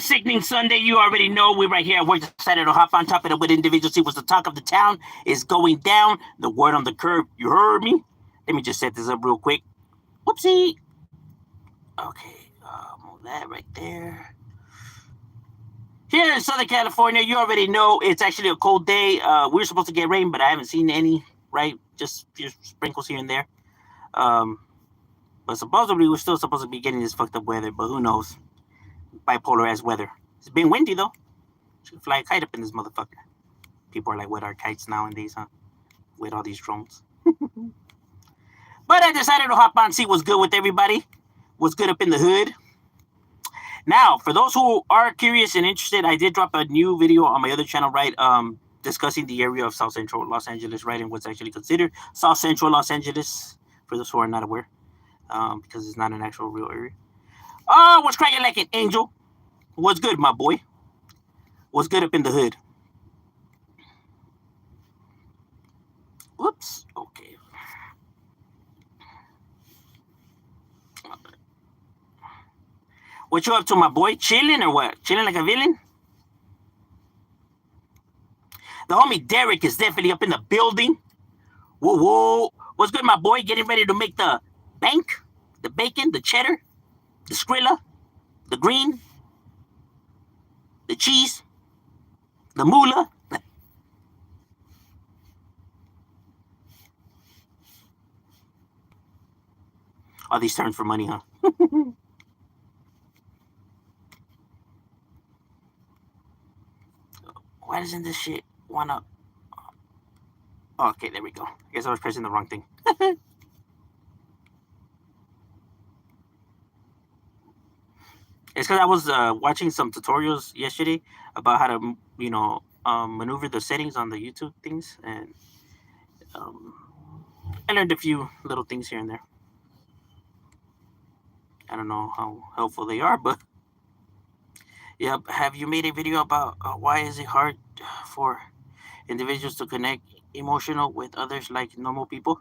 Sickening Sunday. You already know we're right here at work. Decided to hop on top of it with individuals. See what's the talk of the town is going down. The word on the curb. You heard me? Let me just set this up real quick. Whoopsie. Okay, move that right there. Here in Southern California, you already know it's actually a cold day. We're supposed to get rain, but I haven't seen any. Right, just sprinkles here and there. Um, but supposedly we're still supposed to be getting this fucked up weather. But who knows? Bipolar ass weather. It's been windy though. Should fly a kite up in this motherfucker. People are like, what are kites nowadays, huh? With all these drones. But I decided to hop on and see what's good with everybody. What's good up in the hood. Now, for those who are curious and interested, I did drop a new video on my other channel, right? Discussing the area of South Central Los Angeles, right? And what's actually considered South Central Los Angeles, for those who are not aware, because it's not an actual real area. Oh, what's cracking like an angel? What's good, my boy? What's good up in the hood? Whoops. Okay. What you up to, my boy? Chilling or what? Chilling like a villain? The homie Derek is definitely up in the building. Whoa, whoa. What's good, my boy? Getting ready to make the bank, the bacon, the cheddar, the Skrilla, the green, the cheese, the moolah. All these terms for money, huh? Why doesn't this shit wanna... Oh, okay, there we go. I guess I was pressing the wrong thing. It's because I was watching some tutorials yesterday about how to, maneuver the settings on the YouTube things, and I learned a few little things here and there. I don't know how helpful they are, but yep. Have you made a video about why is it hard for individuals to connect emotional with others like normal people?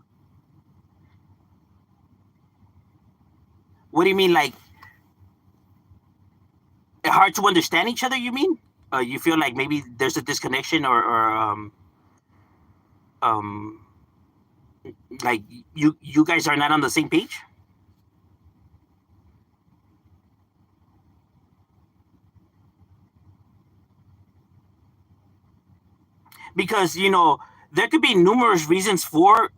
What do you mean, like hard to understand each other? You mean? You feel like maybe there's a disconnection, or like you guys are not on the same page? Because there could be numerous reasons for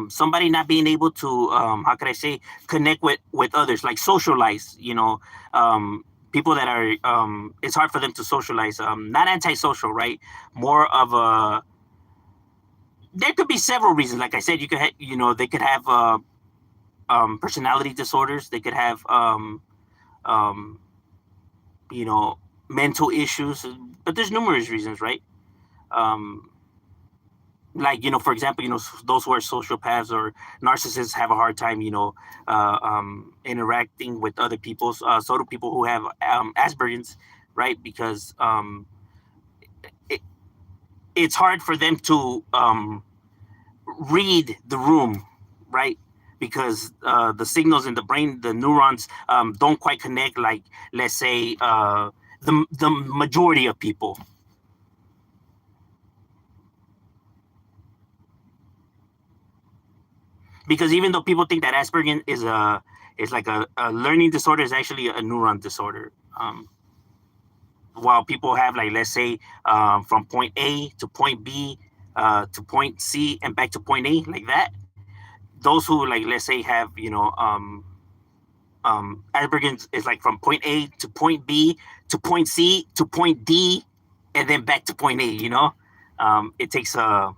somebody not being able to how could I say, connect with others, like socialize. People that are it's hard for them to socialize. Not antisocial, right? More of a... There could be several reasons. Like I said, you could they could have personality disorders. They could have um, mental issues. But there's numerous reasons, right? Like, for example, those who are sociopaths or narcissists have a hard time, interacting with other people. So do people who have Asperger's, right? Because it's hard for them to read the room, right? Because the signals in the brain, the neurons, don't quite connect, like, let's say, the majority of people. Because even though people think that Asperger is like a learning disorder, is actually a neuron disorder. While people have, like, let's say, from point A to point B to point C and back to point A, like that. Those who, like, let's say, have Asperger's is like from point A to point B to point C to point D and then back to point A. It takes an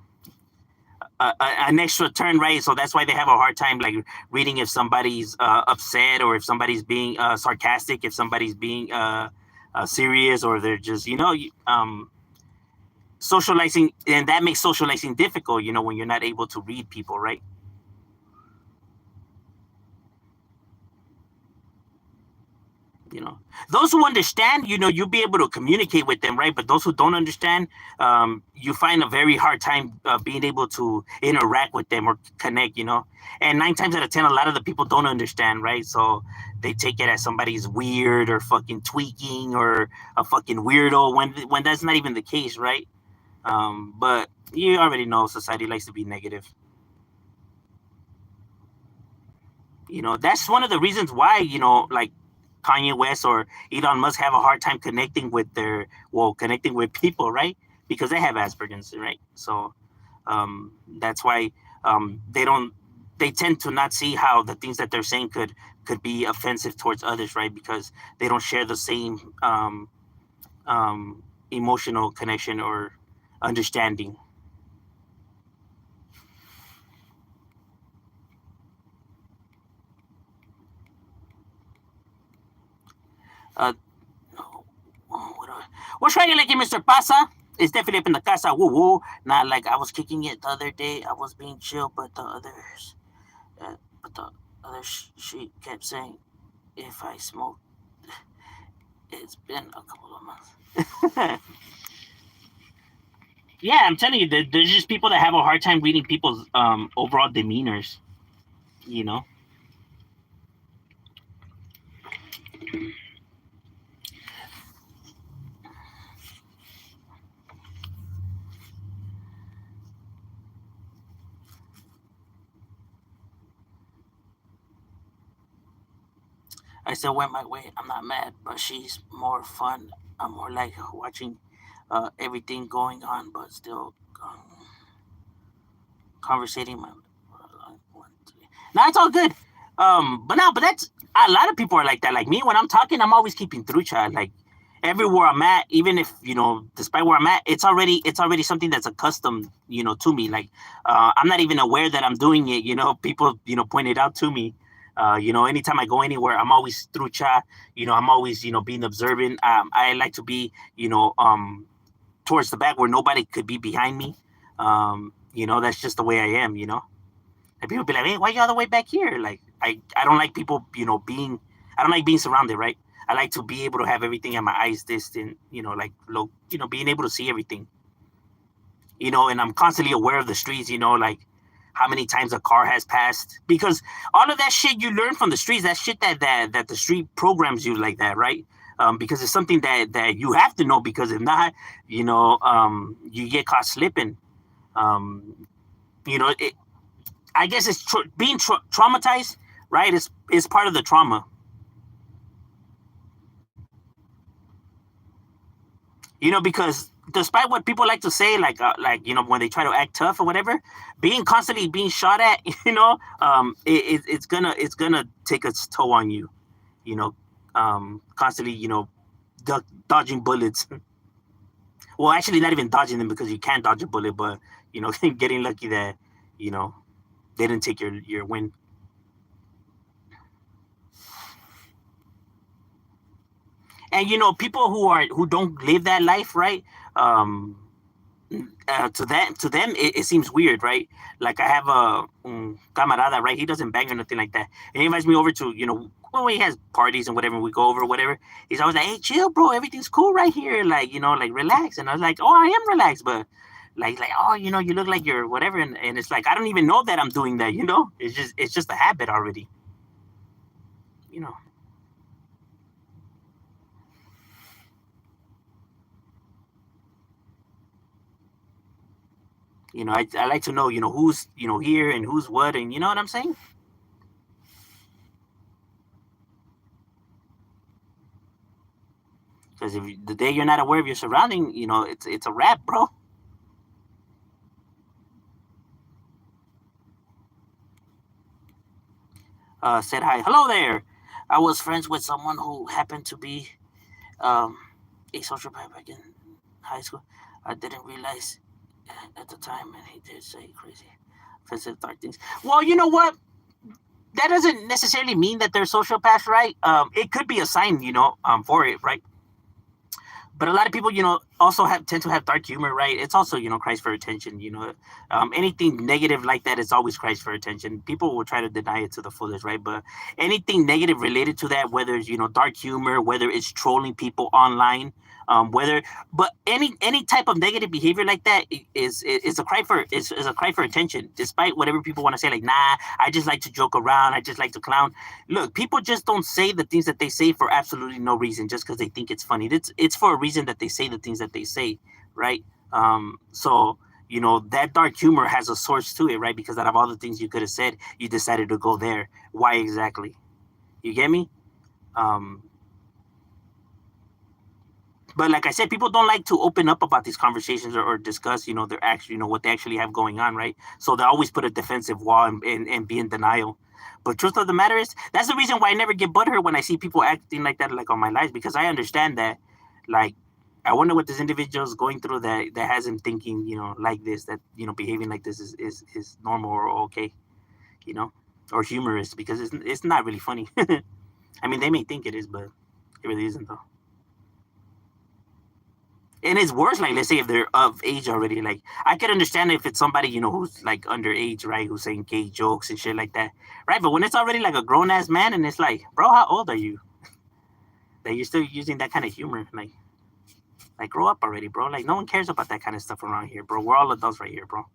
extra turn, right? So that's why they have a hard time, like, reading if somebody's upset, or if somebody's being sarcastic, if somebody's being serious, or they're just socializing. And that makes socializing difficult, when you're not able to read people, right? You know, those who understand, you'll be able to communicate with them, right? But those who don't understand, you find a very hard time being able to interact with them or connect. And 9 times out of 10, a lot of the people don't understand, right? So they take it as somebody's weird or fucking tweaking or a fucking weirdo when that's not even the case, right? But you already know society likes to be negative. That's one of the reasons why, like Kanye West or Elon Musk have a hard time connecting with people, right? Because they have Asperger's, right? So that's why they tend to not see how the things that they're saying could be offensive towards others, right? Because they don't share the same emotional connection or understanding. Uh, What's right, like Mr. Pasa? It's definitely up in the casa. Woo woo. Not like I was kicking it the other day. I was being chill, but the other she kept saying, if I smoke, it's been a couple of months. Yeah, I'm telling you, there's just people that have a hard time reading people's overall demeanors. You know. I still went my way. I'm not mad, but she's more fun. I'm more like watching everything going on, but still conversating. No, it's all good. But that's a lot of people are like that. Like me, when I'm talking, I'm always keeping through chat. Like everywhere I'm at, even if despite where I'm at, it's already something that's accustomed, to me. Like I'm not even aware that I'm doing it. People, point it out to me. Anytime I go anywhere, I'm always through chat. I'm always, being observant. I like to be, towards the back where nobody could be behind me. That's just the way I am. And people be like, "Hey, why you all the way back here?" Like, I don't like people, I don't like being surrounded, right? I like to be able to have everything at my eyes distant, like low, being able to see everything, and I'm constantly aware of the streets, like how many times a car has passed, because all of that shit you learn from the streets, that shit that the street programs you like that, right? Because it's something that you have to know, because if not, you get caught slipping. Um, it, I guess it's being traumatized, right? Is part of the trauma. Because despite what people like to say, like when they try to act tough or whatever, being constantly being shot at, it's gonna take its toll on you. You know, constantly, dodging bullets. Well, actually, not even dodging them, because you can't dodge a bullet, but getting lucky that you know they didn't take your win. And people who don't live that life, right? um to them it seems weird, right? Like I have a camarada, right? He doesn't bang or nothing like that, and he invites me over to when he has parties and whatever, we go over whatever. He's always like, "Hey, chill, bro, everything's cool right here, like like relax." And I was like, "Oh, I am relaxed, but like oh, you look like you're whatever." And it's like, I don't even know that I'm doing that. It's just a habit already. you know I like to know who's here and who's what, and you know what I'm saying. Because if the day you're not aware of your surrounding, it's a wrap, bro. Said hi, hello there. I was friends with someone who happened to be um, a sociopath back in high school. I didn't realize at the time, and he did say crazy, offensive, dark things. Well, you know what? That doesn't necessarily mean that they're sociopaths, right? It could be a sign, for it, right? But a lot of people, also tend to have dark humor, right? It's also, cries for attention. Anything negative like that is always cries for attention. People will try to deny it to the fullest, right? But anything negative related to that, whether it's dark humor, whether it's trolling people online, whether but any type of negative behavior like that is a cry for is a cry for attention. Despite whatever people want to say, like, nah, I just like to joke around, I just like to clown. Look, people just don't say the things that they say for absolutely no reason, just because they think it's funny. It's for a reason that they say the things that they say, right? So that dark humor has a source to it, right? Because out of all the things you could have said, you decided to go there. Why exactly? You get me? Um, but like I said, people don't like to open up about these conversations, or discuss, their actually, what they actually have going on, right? So they always put a defensive wall, and be in denial. But truth of the matter is, that's the reason why I never get butthurt when I see people acting like that, like on my lives, because I understand that, like, I wonder what this individual is going through, that has him thinking, like this, that, behaving like this is normal or okay, you know, or humorous, because it's not really funny. I mean, they may think it is, but it really isn't, though. And it's worse, like, let's say if they're of age already. Like, I could understand if it's somebody, who's like underage, right, who's saying gay jokes and shit like that, right? But when it's already like a grown-ass man, and it's like, bro, how old are you that you're still using that kind of humor? Like, grow up already, bro. Like, no one cares about that kind of stuff around here, bro. We're all adults right here, bro.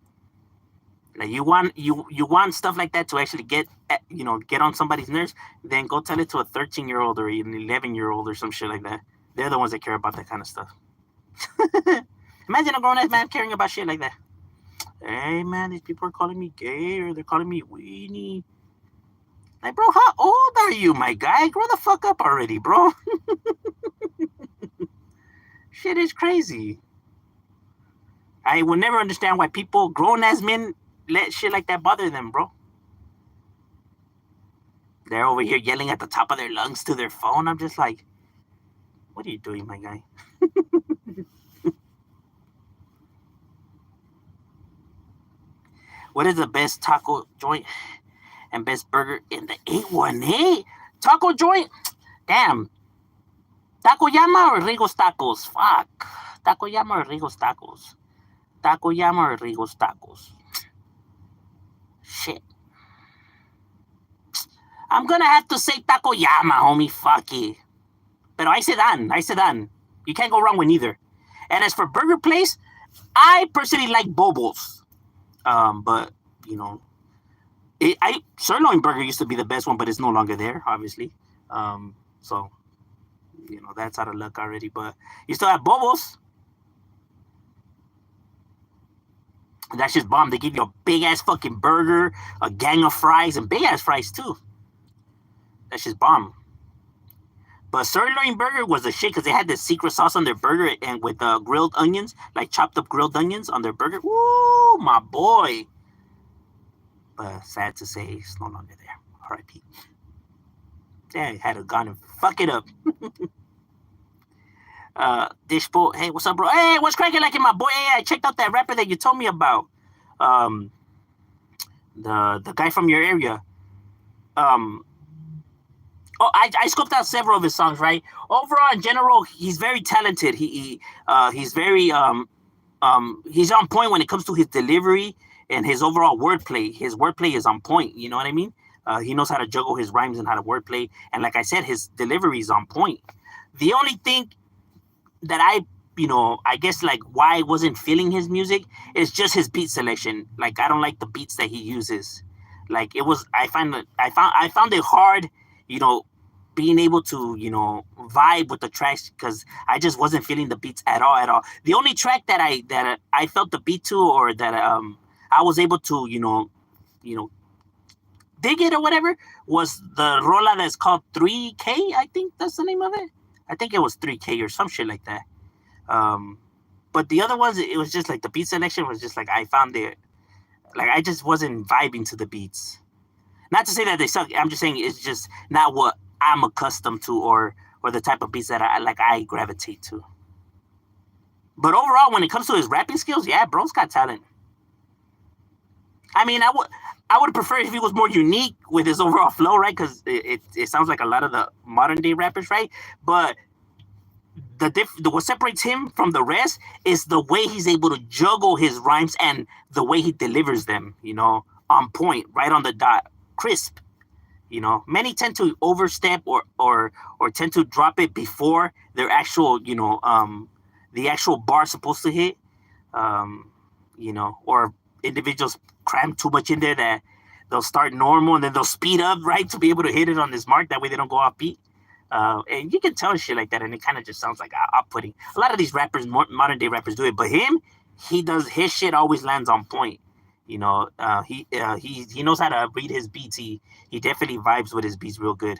Like, you want stuff like that to actually get on somebody's nerves, then go tell it to a 13-year-old or an 11-year-old or some shit like that. They're the ones that care about that kind of stuff. Imagine a grown ass man caring about shit like that. Hey man, these people are calling me gay, or they're calling me weenie. Like, bro, how old are you, my guy? Grow the fuck up already, bro. Shit is crazy. I will never understand why people, grown ass men, let shit like that bother them, bro. They're over here yelling at the top of their lungs to their phone. I'm just like, what are you doing, my guy? What is the best taco joint and best burger in the 818? Taco joint? Damn. Takoyama or Rigo's Tacos? Fuck. Takoyama or Rigo's Tacos? Takoyama or Rigo's Tacos? Shit. I'm gonna have to say Takoyama, homie. Fuck it. Pero I said dan. You can't go wrong with neither. And as for burger place, I personally like Bobo's. But, sirloin burger used to be the best one, but it's no longer there, obviously. So, that's out of luck already. But you still have Bobo's. That's just bomb. They give you a big ass fucking burger, a gang of fries, and big ass fries too. That's just bomb. But sirloin burger was the shit, because they had this secret sauce on their burger, and with grilled onions, like chopped up grilled onions on their burger. Woo, my boy. But sad to say, it's no longer there. R.I.P. Yeah, I had to gone and fuck it up. Dishbo, hey, what's up, bro? Hey, what's cracking like in my boy? Hey, I checked out that rapper that you told me about. The guy from your area. I scoped out several of his songs, right? Overall, in general, he's very talented. He's very he's on point when it comes to his delivery and his overall wordplay. His wordplay is on point. You know what I mean? He knows how to juggle his rhymes and how to wordplay. And like I said, his delivery is on point. The only thing that I guess, like, why I wasn't feeling his music is just his beat selection. Like, I don't like the beats that he uses. Like, I found it hard, being able to, vibe with the tracks, because I just wasn't feeling the beats at all. The only track that I felt the beat to, or that I was able to, dig it or whatever, was the rola that's called 3K. I think that's the name of it. I think it was 3K or some shit like that. But the other ones, it was just like the beat selection was just like, I found it, like, I just wasn't vibing to the beats. Not to say that they suck. I'm just saying it's just not what I'm accustomed to, or the type of beats that I gravitate to. But overall, when it comes to his rapping skills, yeah, bro's got talent. I mean, I would prefer if he was more unique with his overall flow, right? Because it sounds like a lot of the modern day rappers, right? But what separates him from the rest is the way he's able to juggle his rhymes and the way he delivers them, on point, right on the dot, crisp. Many tend to overstep or tend to drop it before their actual, the actual bar supposed to hit, or individuals cram too much in there that they'll start normal and then they'll speed up, right, to be able to hit it on this mark. That way they don't go off beat. And you can tell shit like that, and it kind of just sounds like off-putting. A lot of these rappers, modern day rappers, do it, but his shit always lands on point. He knows how to read his beats. He definitely vibes with his beats real good.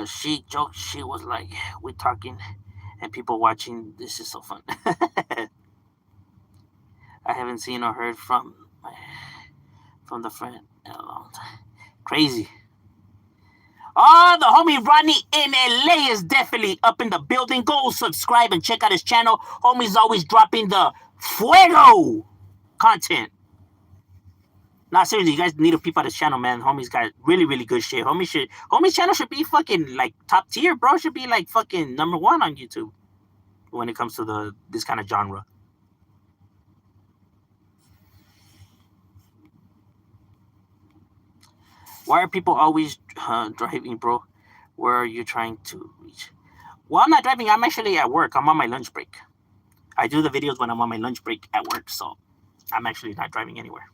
She joked. She was like, "We're talking, and people watching. This is so fun." I haven't seen or heard from the friend in a long time. Crazy. Oh, the homie Rodney in LA is definitely up in the building. Go subscribe and check out his channel. Homie's always dropping the fuego content. Nah, seriously, you guys need to peep out his channel, man. Homie's got really, really good shit. Homie's channel should be fucking like top tier, bro. Should be like fucking number 1 on YouTube when it comes to this kind of genre. Why are people always driving, bro? Where are you trying to reach? Well, I'm not driving. I'm actually at work. I'm on my lunch break. I do the videos when I'm on my lunch break at work, so I'm actually not driving anywhere.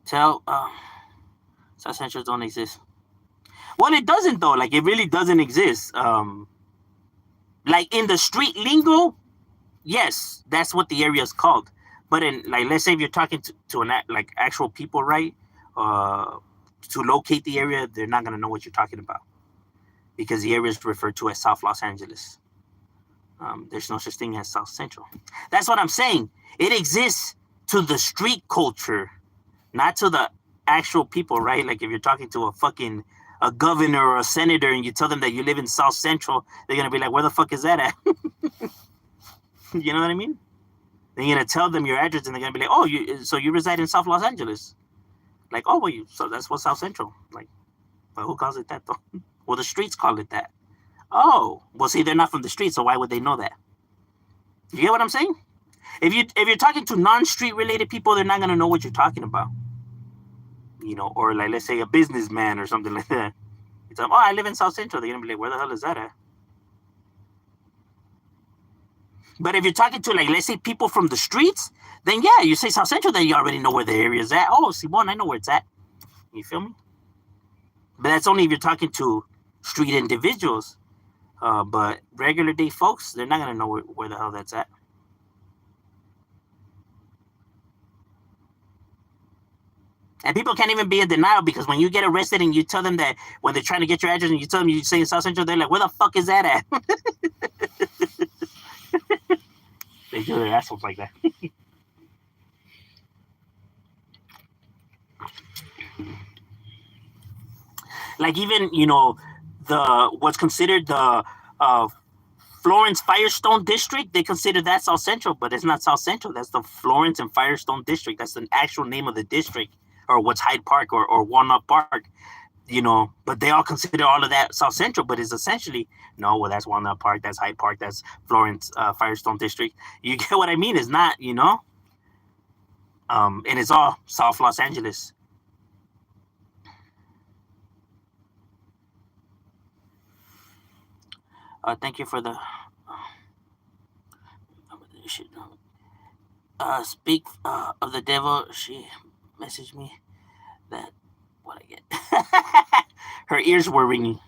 Tell South Central don't exist. Well, it doesn't though. Like, it really doesn't exist. Like in the street lingo, yes, that's what the area is called. But in, like, let's say if you're talking to an like actual people, right? To locate the area, they're not gonna know what you're talking about because the area is referred to as South Los Angeles. There's no such thing as South Central. That's what I'm saying. It exists to the street culture, not to the actual people, right? Like if you're talking to a governor or a senator and you tell them that you live in South Central, they're gonna be like, "Where the fuck is that at?" You know what I mean? Then you're gonna tell them your address, and they're gonna be like, "Oh, so you reside in South Los Angeles?" Like, "Oh, well, so that's what South Central." Like, but who calls it that though? Well, the streets call it that. Oh, well, see, they're not from the streets, so why would they know that? You get what I'm saying? If you're talking to non-street related people, they're not gonna know what you're talking about. Or like, let's say a businessman or something like that. It's like, "Oh, I live in South Central." They're gonna be like, "Where the hell is that at?" But if you're talking to, like, let's say people from the streets, then yeah, you say South Central, then you already know where the area is at. Oh, Simon, I know where it's at. You feel me? But that's only if you're talking to street individuals. But regular day folks, they're not gonna know where the hell that's at. And people can't even be in denial because when you get arrested and you tell them that when they're trying to get your address and you tell them you say South Central, they're like, "Where the fuck is that at?" They do their assholes like that. Like even, what's considered the Florence Firestone District, they consider that South Central, but it's not South Central. That's the Florence and Firestone District. That's the actual name of the district, or what's Hyde Park or Walnut Park. But they all consider all of that South Central, but it's essentially, no, well, that's Walnut Park, that's Hyde Park, that's Florence Firestone District. You get what I mean? It's not, and it's all South Los Angeles. Thank you for the speak of the devil. She messaged me that what I get. Her ears were ringing.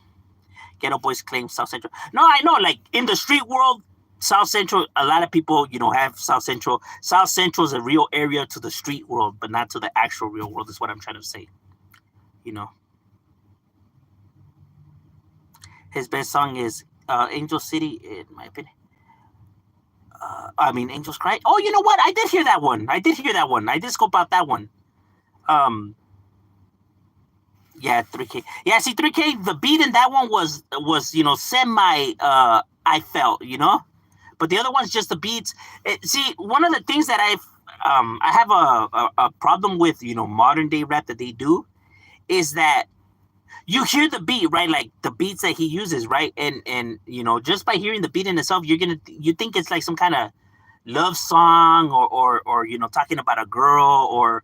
Ghetto Boys claim South Central. No, I know, like in the street world, South Central, a lot of people, have South Central. South Central is a real area to the street world, but not to the actual real world, is what I'm trying to say. His best song is Angel City, in my opinion. Angels Cry. Oh, you know what? I did hear that one. I did scope out that one. Yeah, 3K. Yeah, see, 3K, the beat in that one was semi, I felt, but the other one's just the beats. See, one of the things that I have a problem with modern day rap that they do is that you hear the beat, right? Like the beats that he uses, right? And just by hearing the beat in itself, you think it's like some kind of love song, or talking about a girl, or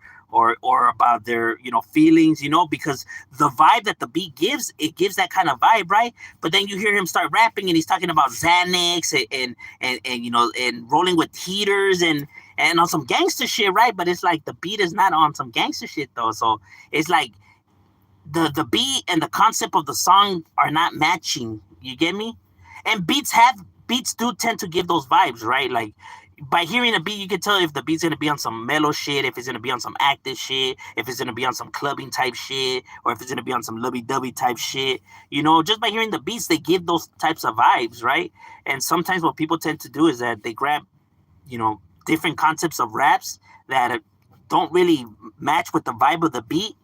about their feelings, because the vibe that the beat gives, it gives that kind of vibe, right? But then you hear him start rapping and he's talking about Xanax and rolling with heaters and on some gangster shit, right? But it's like the beat is not on some gangster shit though. So it's like the beat and the concept of the song are not matching. You get me? And beats do tend to give those vibes, right? Like by hearing a beat, you can tell if the beat's gonna be on some mellow shit, if it's gonna be on some active shit, if it's gonna be on some clubbing type shit, or if it's gonna be on some lovey dovey type shit. Just by hearing the beats, they give those types of vibes, right? And sometimes what people tend to do is that they grab, different concepts of raps that don't really match with the vibe of the beat,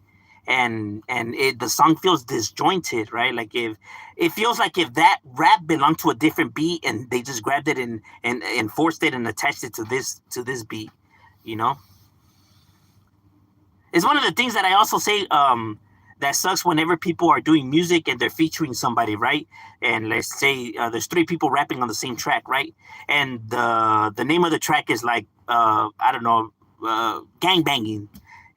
and the song feels disjointed, right? Like if it feels like if that rap belonged to a different beat and they just grabbed it and forced it and attached it to this beat, you know. It's one of the things that I also say that sucks whenever people are doing music and they're featuring somebody, right? And let's say there's three people rapping on the same track, right? And the name of the track is like I don't know, gang banging,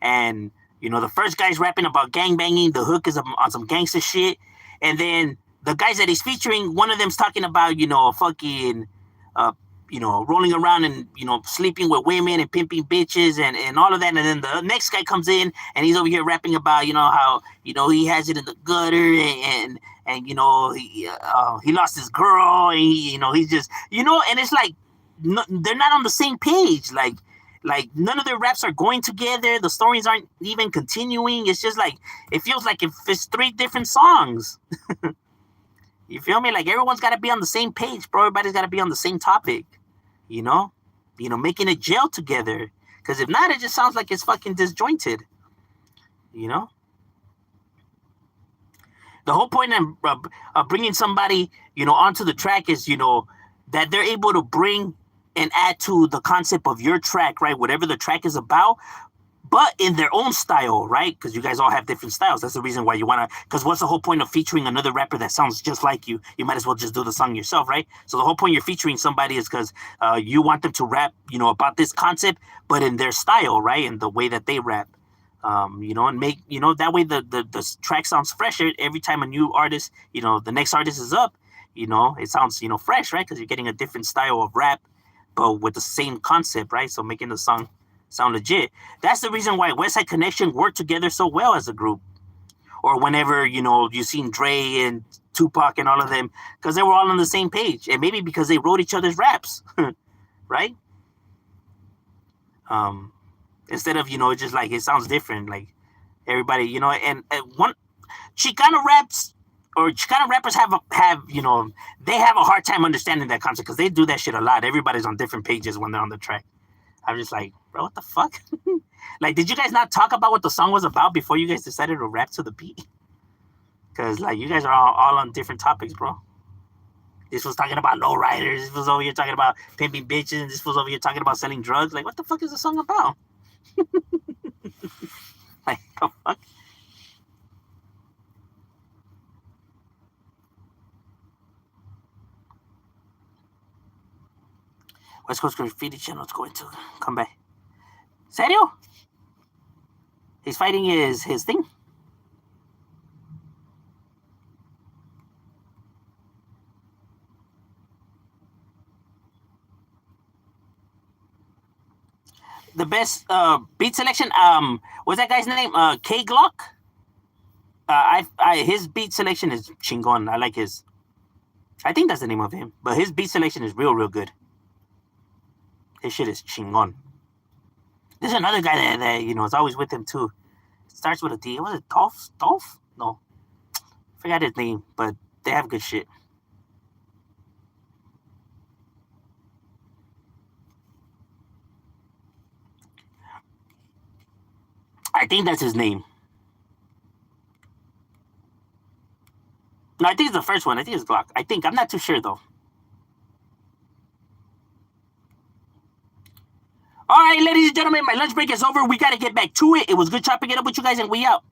and the first guy's rapping about gang banging, the hook is on some gangster shit, and then the guys that he's featuring, one of them's talking about fucking uh, rolling around and sleeping with women and pimping bitches and all of that. And then the next guy comes in and he's over here rapping about how he has it in the gutter, and he lost his girl, and he's just and it's like no, they're not on the same page. Like none of their raps are going together. The stories aren't even continuing. It's just like it feels like if it's three different songs. You feel me? Like everyone's got to be on the same page, bro. Everybody's got to be on the same topic. You know, making it gel together. Because if not, it just sounds like it's fucking disjointed. You know, the whole point of bringing somebody onto the track is that they're able to bring and add to the concept of your track, right? Whatever the track is about, but in their own style, right? Because you guys all have different styles. That's the reason why you want to, because what's the whole point of featuring another rapper that sounds just like you? You might as well just do the song yourself, right? So the whole point you're featuring somebody is because you want them to rap, about this concept, but in their style, right? And the way that they rap. And make, that way the track sounds fresher every time a new artist, the next artist is up, it sounds, fresh, right? Because you're getting a different style of rap, but with the same concept, right? So making the song sound legit. That's the reason why Westside Connection worked together so well as a group. Or whenever, you seen Dre and Tupac and all of them, because they were all on the same page. And maybe because they wrote each other's raps, right? Instead of, just like it sounds different. Like everybody, and one Chicano raps or Chicano rappers have they have a hard time understanding that concept because they do that shit a lot. Everybody's on different pages when they're on the track. I'm just like, bro, what the fuck? Like, did you guys not talk about what the song was about before you guys decided to rap to the beat? Because like you guys are all on different topics, bro. This was talking about lowriders. This was over here talking about pimping bitches. This was over here talking about selling drugs. Like, what the fuck is the song about? Like, the fuck? West Coast Graffiti Channel is going to come back. Serio? He's fighting his thing? The best beat selection, what's that guy's name? K Glock? His beat selection is chingon. I like his. I think that's the name of him. But his beat selection is real good. His shit is chingon. There's another guy that is always with him too. It starts with a D. Was it Dolph? Dolph? No. I forgot his name, but they have good shit. I think that's his name. No, I think it's the first one. I think it's Glock. I think. I'm not too sure though. All right. right, ladies and gentlemen, my lunch break is over. We got to get back to it. It was good chopping it up with you guys, and we out.